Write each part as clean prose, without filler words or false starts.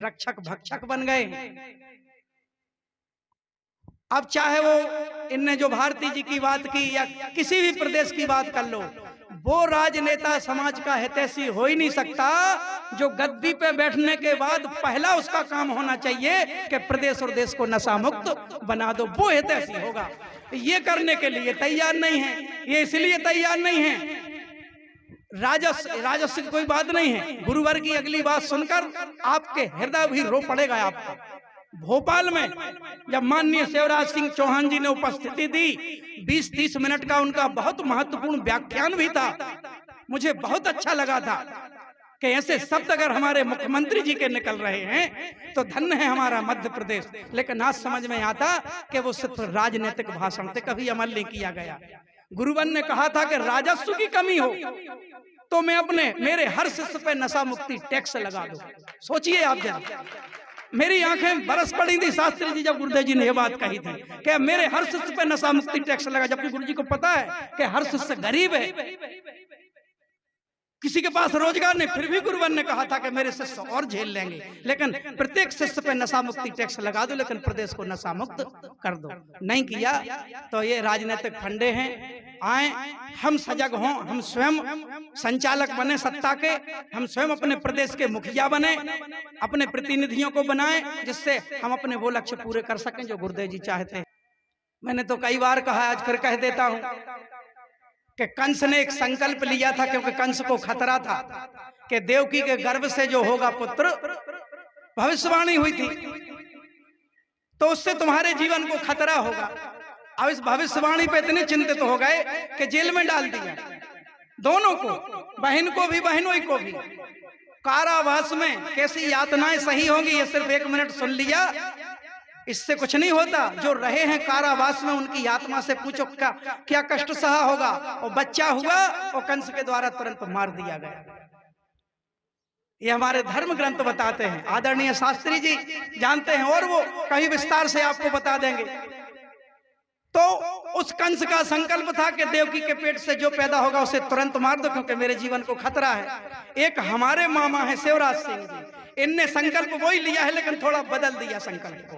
रक्षक भक्षक बन गए। अब चाहे वो इनने जो भारती जी की बात की या किसी भी प्रदेश की बात कर लो, वो राजनेता समाज का हितैषी हो ही नहीं सकता जो गद्दी पे बैठने के बाद पहला उसका काम होना चाहिए कि प्रदेश और देश को नशा मुक्त बना दो। वो हितैषी होगा। ये करने के लिए तैयार नहीं है। ये इसलिए तैयार नहीं है, राजस्व की कोई बात नहीं है। गुरुवर की अगली बात सुनकर आपके हृदय भी रो पड़ेगा आपको। भोपाल में जब माननीय शिवराज सिंह चौहान जी ने उपस्थिति दी, 20-30 मिनट का उनका बहुत महत्वपूर्ण व्याख्यान भी था। मुझे बहुत अच्छा लगा था कि ऐसे शब्द अगर हमारे मुख्यमंत्री जी के निकल रहे हैं तो धन्य है हमारा मध्य प्रदेश। लेकिन आज समझ में आता कि वो सिर्फ राजनीतिक भाषण से कभी अमल नहीं किया गया। गुरुवर ने कहा था कि राजस्व की कमी हो तो मैं मेरे हर शिष्य पे नशा मुक्ति टैक्स लगा दूं। सोचिए आप जरा, मेरी आंखें बरस पड़ी थी शास्त्री जी जब गुरुदेव जी ने यह बात कही थी कि मेरे हर शिष्य पे नशा मुक्ति टैक्स लगा, जबकि गुरु जी को पता है कि हर शिष्य गरीब है, किसी के पास रोजगार नहीं, फिर भी गुरुवर ने कहा था कि मेरे शिष्य और झेल लेंगे, लेकिन प्रत्येक शिष्य पे नशा मुक्ति टैक्स लगा दो, लेकिन प्रदेश को नशा मुक्त कर दो। नहीं किया तो ये राजनीतिक फंडे हैं। आए हम सजग हों, हम स्वयं संचालक बने सत्ता के, हम स्वयं अपने प्रदेश के मुखिया बने, अपने प्रतिनिधियों को बनाएं जिससे हम अपने वो लक्ष्य पूरे कर सकें जो गुरुदेव जी चाहते हैं। मैंने तो कई बार कहा, आज फिर कह देता हूं कि कंस ने एक संकल्प लिया था, क्योंकि कंस को खतरा था कि देवकी के गर्भ से जो होगा पुत्र, भविष्यवाणी हुई थी तो उससे तुम्हारे जीवन को खतरा होगा। अब इस भविष्यवाणी पे इतने चिंतित हो गए कि जेल में डाल दिया दोनों को, बहन को भी बहनोई को भी। कारावास में कैसी यातनाएं सही होंगी ये सिर्फ 1 मिनट सुन लिया, इससे कुछ नहीं होता। जो रहे हैं कारावास में उनकी आत्मा से पूछो क्या कष्ट सहा होगा। और बच्चा हुआ और कंस के द्वारा तुरंत मार दिया गया। ये हमारे धर्म ग्रंथ बताते हैं, आदरणीय शास्त्री जी जानते हैं और वो कहीं विस्तार से आपको बता देंगे। तो उस कंस का संकल्प था कि देवकी के पेट से जो पैदा होगा उसे तुरंत मार दो, क्योंकि मेरे जीवन को खतरा है। एक हमारे मामा है शिवराज सिंह जी, इनने संकल्प वही लिया है लेकिन थोड़ा बदल दिया संकल्प को।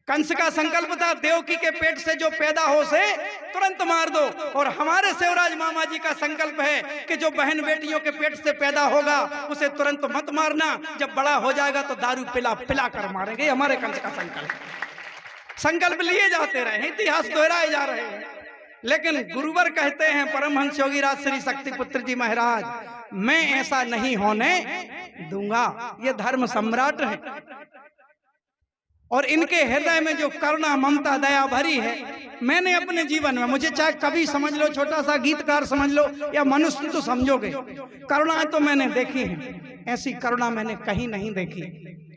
कंस का संकल्प था देवकी के पेट से जो पैदा हो उसे तुरंत मार दो, और हमारे शिवराज मामा जी का संकल्प है कि जो बहन बेटियों के पेट से पैदा होगा उसे तुरंत मत मारना, जब बड़ा हो जाएगा तो दारू पिला पिला कर मारेंगे। हमारे कंस का संकल्प लिए जाते रहे, इतिहास दोहराए जा रहे हैं। लेकिन गुरुवर कहते हैं परमहंस योगीराज श्री शक्तिपुत्र जी महाराज, मैं ऐसा नहीं होने दूंगा। ये धर्म सम्राट है और इनके हृदय में जो करुणा ममता दया भरी है, मैंने अपने जीवन में, मुझे चाहे कभी समझ लो छोटा सा गीतकार समझ लो या मनुष्य तो समझोगे, करुणा तो मैंने देखी है, ऐसी करुणा मैंने कहीं नहीं देखी।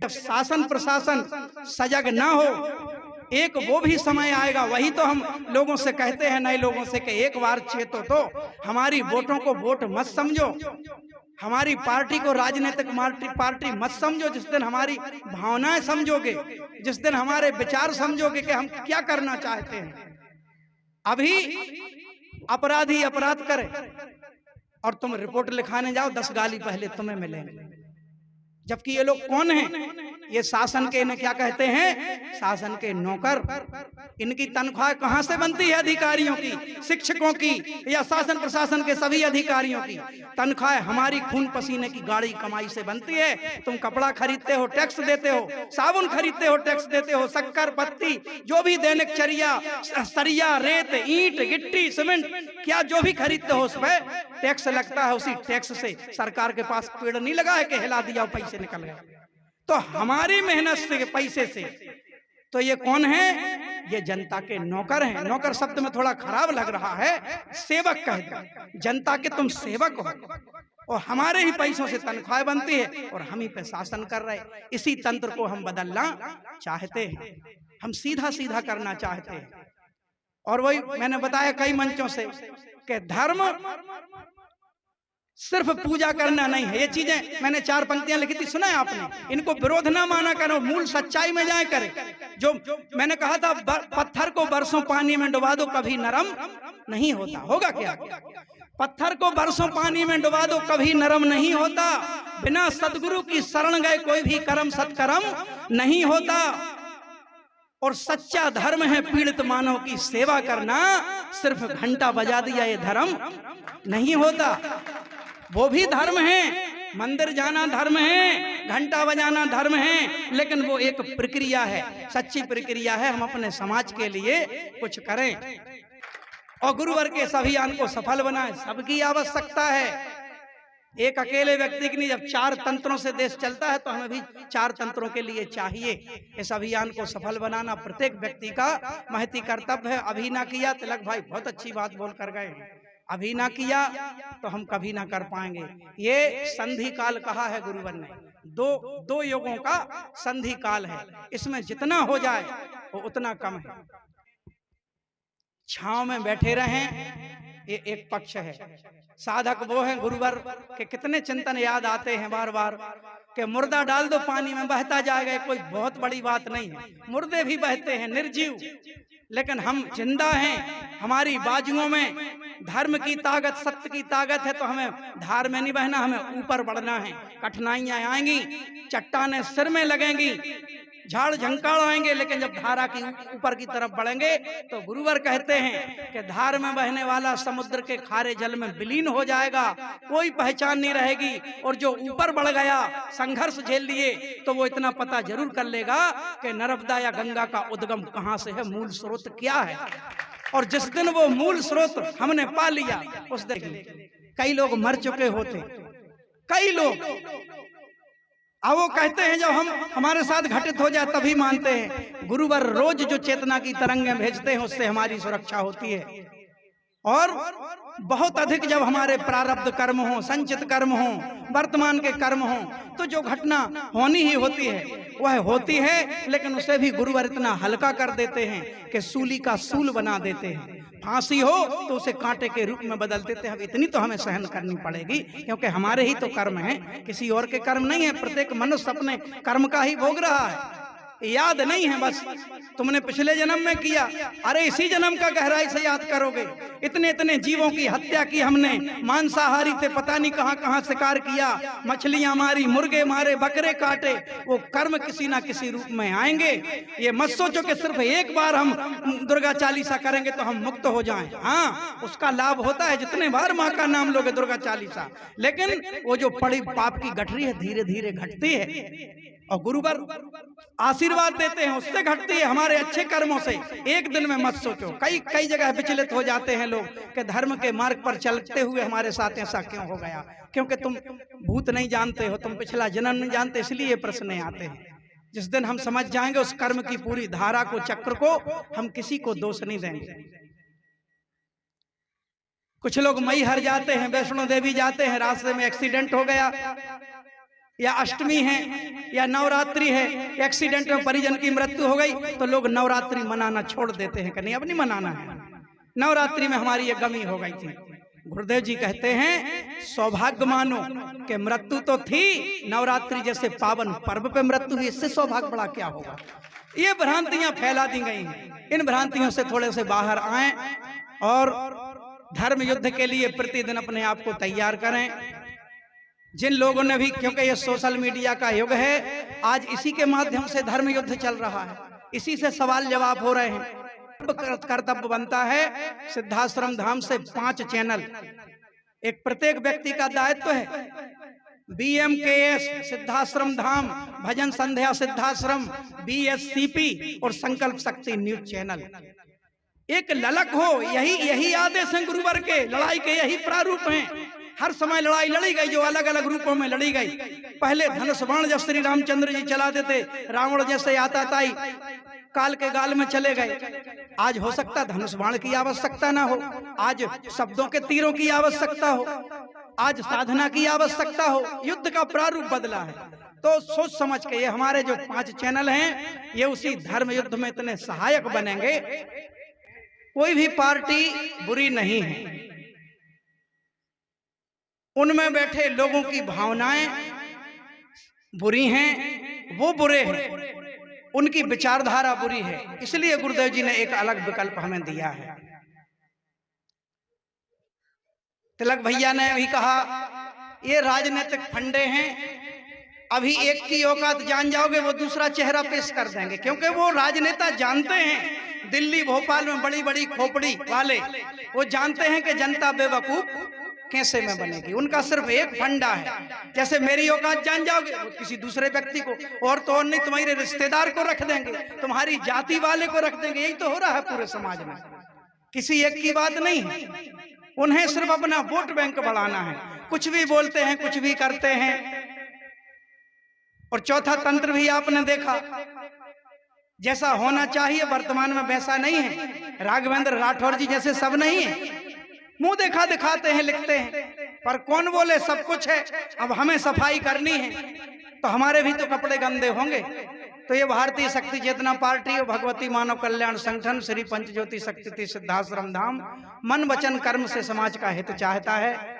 जब शासन प्रशासन सजग ना हो, एक वो भी समय आएगा। वही तो हम लोगों से कहते हैं, नए लोगों से, कि एक बार चेतो तो हमारी वोटों को वोट मत समझो, हमारी पार्टी को राजनीतिक पार्टी मत समझो। जिस दिन हमारी भावनाएं समझोगे, जिस दिन हमारे विचार समझोगे कि हम क्या करना चाहते हैं। अभी अपराधी अपराध करे और तुम रिपोर्ट लिखाने जाओ, 10 गाली पहले तुम्हें मिलेंगे। जबकि ये लोग कौन हैं? ये शासन के, इन्हें क्या कहते हैं? शासन के नौकर। इनकी तनख्वाह कहां से बनती है? अधिकारियों की, शिक्षकों की या शासन प्रशासन के सभी अधिकारियों की तनख्वाह हमारी खून पसीने की गाड़ी कमाई से बनती है। तुम कपड़ा खरीदते हो, टैक्स देते हो, साबुन खरीदते हो, टैक्स देते हो, शक्कर पत्ती जो भी दैनिक चर्या, सरिया, रेत, ईंट, गिट्टी, सीमेंट, क्या जो भी खरीदते हो उस पर टैक्स लगता है। उसी टैक्स से सरकार के पास पेड़ नहीं लगा है कि हिला दिया और पैसे निकल गए। तो हमारी मेहनत से, पैसे से, तो ये कौन है? ये जनता के नौकर हैं। नौकर शब्द में थोड़ा खराब लग रहा है, सेवक कह दो। जनता के तुम सेवक हो और हमारे ही पैसों से तनख्वाह बनती है और हम ही पे शासन कर रहे। इसी तंत्र को हम बदलना चाहते हैं, हम सीधा सीधा करना चाहते हैं। और वही मैंने बताया कई मंचों से कि धर्म सिर्फ पूजा करना नहीं है। ये चीजें मैंने 4 पंक्तियां लिखी थी, सुना है आपने? इनको विरोध ना माना करो, मूल सच्चाई में जाए करे। जो मैंने कहा था, पत्थर को बरसों पानी में डुबा दो, कभी नरम नहीं होता। होगा क्या? पत्थर को बरसों पानी में डुबा दो कभी नरम नहीं होता। बिना सदगुरु की शरण गए कोई भी कर्म सत्कर्म नहीं होता। और सच्चा धर्म है पीड़ित मानव की सेवा करना, सिर्फ घंटा बजा दिया ये धर्म नहीं होता। वो भी धर्म है, मंदिर जाना धर्म है, घंटा बजाना धर्म है, लेकिन वो एक प्रक्रिया है, सच्ची प्रक्रिया है। हम अपने समाज के लिए कुछ करें और गुरुवर के इस अभियान को सफल बनाएं, सबकी आवश्यकता है। एक अकेले व्यक्ति की नहीं, जब 4 तंत्रों से देश चलता है तो हमें भी 4 तंत्रों के लिए चाहिए। इस अभियान को सफल बनाना प्रत्येक व्यक्ति का महती कर्तव्य है। अभी ना किया, तिलक भाई बहुत अच्छी बात बोल कर गए, अभी ना किया तो हम कभी ना कर पाएंगे। ये संधि काल कहा है गुरुवर ने, दो युगों का संधि काल है, इसमें जितना हो जाए वो उतना कम है। छांव में बैठे रहें ये एक पक्ष है। साधक वो है, गुरुवर के कितने चिंतन याद आते हैं बार बार कि मुर्दा डाल दो पानी में बहता जाएगा, कोई बहुत बड़ी बात नहीं है। मुर्दे भी बहते हैं, निर्जीव, लेकिन हम जिंदा हैं। हमारी बाजुओं में धर्म की ताकत, सत्य की ताकत है, तो हमें धार में नहीं बहना, हमें ऊपर बढ़ना है। कठिनाइयां आएंगी, चट्टानें सिर में लगेंगी, झाड़ झंकाड़ आएंगे, लेकिन जब धारा की ऊपर की तरफ बढ़ेंगे तो गुरुवर कहते हैं कि धार में बहने वाला समुद्र के खारे जल में विलीन हो जाएगा, कोई पहचान नहीं रहेगी। और जो ऊपर बढ़ गया, संघर्ष झेल लिए, तो वो इतना पता जरूर कर लेगा कि नर्मदा या गंगा का उद्गम कहाँ से है, मूल स्रोत क्या है। और जिस दिन वो मूल स्रोत हमने पा लिया, उस दिन कई लोग मर चुके होते, कई लोग। अब वो कहते हैं जब हमारे साथ घटित हो जाए तभी मानते हैं। गुरुवर रोज जो चेतना की तरंगें भेजते हैं उससे हमारी सुरक्षा होती है। और बहुत अधिक जब हमारे प्रारब्ध कर्म हो, संचित कर्म हो, वर्तमान के कर्म हो, तो जो घटना होनी ही होती है वह होती है, लेकिन उसे भी गुरुवर इतना हल्का कर देते हैं कि सूली का सूल बना देते हैं। फांसी हो तो उसे कांटे के रूप में बदल देते हैं। इतनी तो हमें सहन करनी पड़ेगी, क्योंकि हमारे ही तो कर्म हैं, किसी और के कर्म नहीं है। प्रत्येक मनुष्य अपने कर्म का ही भोग रहा है। याद नहीं है बस तुमने पिछले जन्म में किया, अरे इसी जन्म का गहराई से याद करोगे। इतने इतने जीवों की हत्या की हमने, मांसाहारी थे, पता नहीं कहां कहां शिकार किया, मछलियां मारी, मुर्गे मारे, बकरे काटे। वो कर्म किसी ना किसी रूप में आएंगे। ये मत सोचो कि सिर्फ एक बार हम दुर्गा चालीसा करेंगे तो हम मुक्त हो जाएं। हाँ, उसका लाभ होता है जितने बार माँ का नाम लोगे दुर्गा चालीसा, लेकिन वो जो पड़ी पाप की गठरी है धीरे धीरे घटती है। और गुरुवर आशीर्वाद देते हैं, उससे घटती है, हमारे अच्छे कर्मों से। एक दिन में मत सोचो। कई जगह विचलित हो जाते हैं लोग कि धर्म के मार्ग पर चलते हुए हमारे साथ ऐसा क्यों हो गया, क्योंकि तुम भूत नहीं जानते हो, तुम पिछला जन्म नहीं जानते, इसलिए प्रश्न आते हैं। जिस दिन हम समझ जाएंगे उस कर्म की पूरी धारा को, चक्र को, हम किसी को दोष नहीं देंगे। कुछ लोग मैहर जाते हैं, वैष्णो देवी जाते हैं, रास्ते में एक्सीडेंट हो गया, या अष्टमी है या नवरात्रि है, एक्सीडेंट में परिजन की मृत्यु हो गई, तो लोग नवरात्रि मनाना छोड़ देते हैं कि नहीं अब नहीं मनाना है, नवरात्रि में हमारी ये गमी हो गई थी। गुरुदेव जी कहते हैं सौभाग्य मानो कि मृत्यु तो थी, नवरात्रि जैसे पावन पर्व पे मृत्यु हुई, इससे सौभाग्य बड़ा क्या होगा। ये भ्रांतियां फैला दी गई हैं, इन भ्रांतियों से थोड़े से बाहर आएं और धर्म युद्ध के लिए प्रतिदिन अपने आप को तैयार करें। जिन लोगों ने भी, क्योंकि ये सोशल मीडिया का युग है, आज इसी के माध्यम से धर्म युद्ध चल रहा है, इसी से सवाल जवाब हो रहे हैं। कर्तव्य बनता है सिद्धाश्रम धाम से 5 चैनल, एक प्रत्येक व्यक्ति का दायित्व है। BMKS सिद्धाश्रम धाम, भजन संध्या सिद्धाश्रम, BSCP और संकल्प शक्ति न्यूज चैनल। एक ललक हो, यही आदेश है गुरुवर के, लड़ाई के यही प्रारूप हैं। हर समय लड़ाई लड़ी गई, जो अलग अलग रूपों में लड़ी गई। पहले धनुष बाण जब श्री रामचंद्र जी चलाते थे, रावण जैसे आता ताई काल के गाल में चले गए। आज हो सकता धनुष बाण की आवश्यकता ना हो, आज शब्दों के तीरों की आवश्यकता हो, आज साधना की आवश्यकता हो, युद्ध का प्रारूप बदला है। तो सोच समझ के ये हमारे जो 5 चैनल हैं, ये उसी धर्म युद्ध में इतने सहायक बनेंगे। कोई भी पार्टी बुरी नहीं है, उनमें बैठे लोगों की भावनाएं बुरी हैं, वो बुरे हैं, उनकी विचारधारा बुरी है। इसलिए गुरुदेव जी ने एक अलग विकल्प हमें दिया है। तिलक भैया ने भी कहा ये राजनीतिक फंडे हैं, अभी एक की औकात जान जाओगे वो दूसरा चेहरा पेश कर देंगे, क्योंकि वो राजनेता जानते हैं दिल्ली भोपाल में बड़ी बड़ी खोपड़ी वाले, वो जानते हैं कि जनता बेवकूफ कैसे में बनेगी। उनका सिर्फ एक फंडा है, जैसे मेरी औकात जान जाओगे वो किसी दूसरे व्यक्ति को, और तो और नहीं तुम्हारे रिश्तेदार को रख देंगे, तुम्हारी जाति वाले को रख देंगे। यही तो हो रहा है पूरे समाज में, किसी एक की बात नहीं है। उन्हें सिर्फ अपना वोट बैंक बढ़ाना है, कुछ भी बोलते हैं, कुछ भी करते हैं। और चौथा तंत्र भी आपने देखा, जैसा होना चाहिए वर्तमान में वैसा नहीं है। राघवेंद्र राठौर जी जैसे सब नहीं है, मुंह देखा दिखाते हैं, लिखते हैं, पर कौन बोले सब कुछ है। अब हमें सफाई करनी है तो हमारे भी तो कपड़े गंदे होंगे। तो ये भारतीय शक्ति चेतना पार्टी और भगवती मानव कल्याण संगठन श्री पंचज्योति शक्ति सिद्धाश्रम धाम मन वचन कर्म से समाज का हित चाहता है।